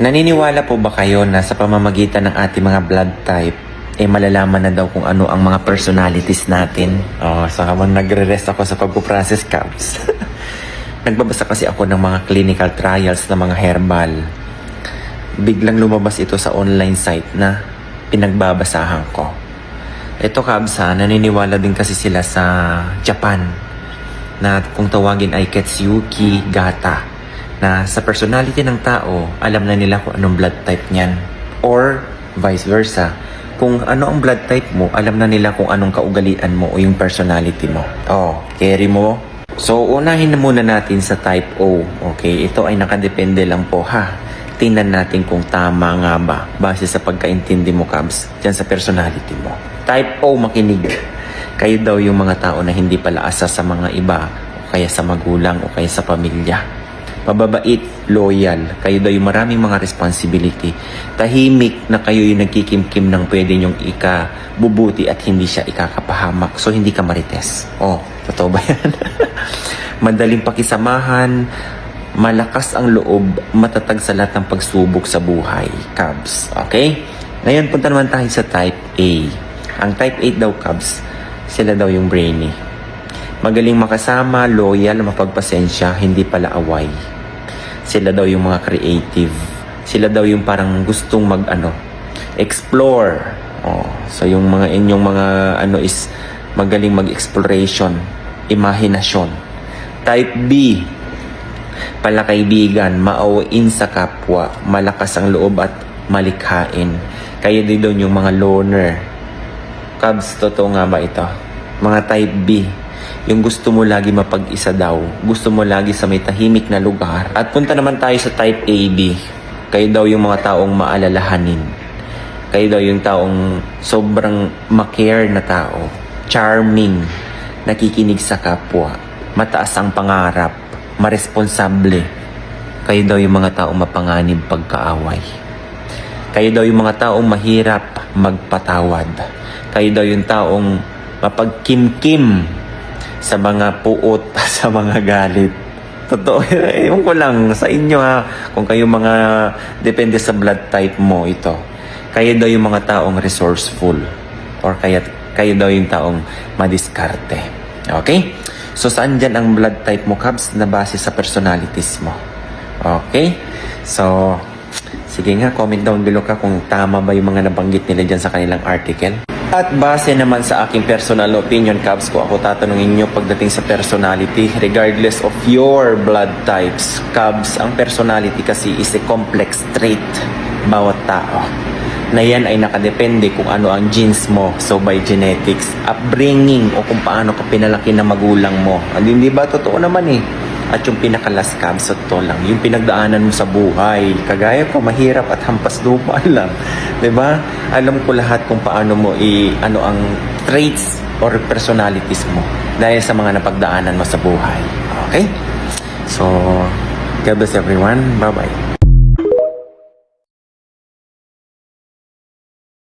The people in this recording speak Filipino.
Naniniwala po ba kayo na sa pamamagitan ng ating mga blood type, malalaman na daw kung ano ang mga personalities natin? So habang nagre-rest ako sa pagpuprocess caps, nagbabasa kasi ako ng mga clinical trials ng mga herbal. Biglang lumabas ito sa online site na pinagbabasahan ko. Ito Kabs, naniniwala din kasi sila sa Japan na kung tawagin ay Ketsuki Gata, na sa personality ng tao, alam na nila kung anong blood type niyan. Or vice versa, kung ano ang blood type mo, alam na nila kung anong kaugalian mo o yung personality mo. Carry mo. So, unahin na muna natin sa type O. Okay, ito ay nakadepende lang po ha. Tingnan natin kung tama nga ba base sa pagkaintindi mo, Kabs, dyan sa personality mo. Type O, makinig. Kayo daw yung mga tao na hindi pala asa sa mga iba o kaya sa magulang o kaya sa pamilya. Mababait, loyal. Kayo daw yung maraming mga responsibility. Tahimik na kayo yung nagkikimkim ng pwede nyong ikabubuti at hindi siya ikakapahamak. So, hindi ka marites. Totoo ba yan? Madaling pakisamahan, malakas ang loob, matatag sa lahat ng pagsubok sa buhay. Kabs. Okay? Ngayon, punta naman tayo sa type A. Ang type 8 daw, Kabs, sila daw yung brainy. Magaling makasama, loyal, mapagpasensya, hindi pala away. Sila daw yung mga creative. Sila daw yung parang gustong explore. So yung mga inyong mga is magaling mag-exploration, imahinasyon. Type B, palakaibigan, maawain sa kapwa, malakas ang loob at malikhain. Kaya din doon yung mga loner. Kabs, totoo nga ba ito? Mga type B, yung gusto mo lagi mapag-isa daw, gusto mo lagi sa may tahimik na lugar. At punta naman tayo sa type AB. Kayo daw yung mga taong maalalahanin. Kayo daw yung taong sobrang ma-care na tao. Charming, nakikinig sa kapwa, mataas ang pangarap, maresponsable. Kayo daw yung mga taong mapanganib pagkaaway. Kayo daw yung mga taong mahirap magpatawad. Kayo daw yung taong mapagkimkim sa mga puot, sa mga galit. Totoo, ewan ko lang sa inyo ha, kung kayo mga, depende sa blood type mo ito. Kayo daw yung mga taong resourceful, or kayo daw yung taong madiskarte. Okay? So, saan dyan ang blood type mo, Kabs, na base sa personalities mo? Okay? So, sige nga, comment down below ka kung tama ba yung mga nabanggit nila dyan sa kanilang article. At base naman sa aking personal opinion, Kabs, ko ako tatanungin nyo pagdating sa personality, regardless of your blood types. Kabs, ang personality kasi is a complex trait bawat tao. Na yan ay nakadepende kung ano ang genes mo. So by genetics, upbringing, o kung paano ka pinalaki ng magulang mo. Hindi ba? Totoo naman eh. At yung pinakalas, Kabs, totoo lang, yung pinagdaanan mo sa buhay. Kagaya ko, mahirap at hampas lupa lang. Diba? Alam ko lahat kung paano mo ano ang traits or personalities mo dahil sa mga napagdaanan mo sa buhay. Okay? So, God bless everyone. Bye-bye.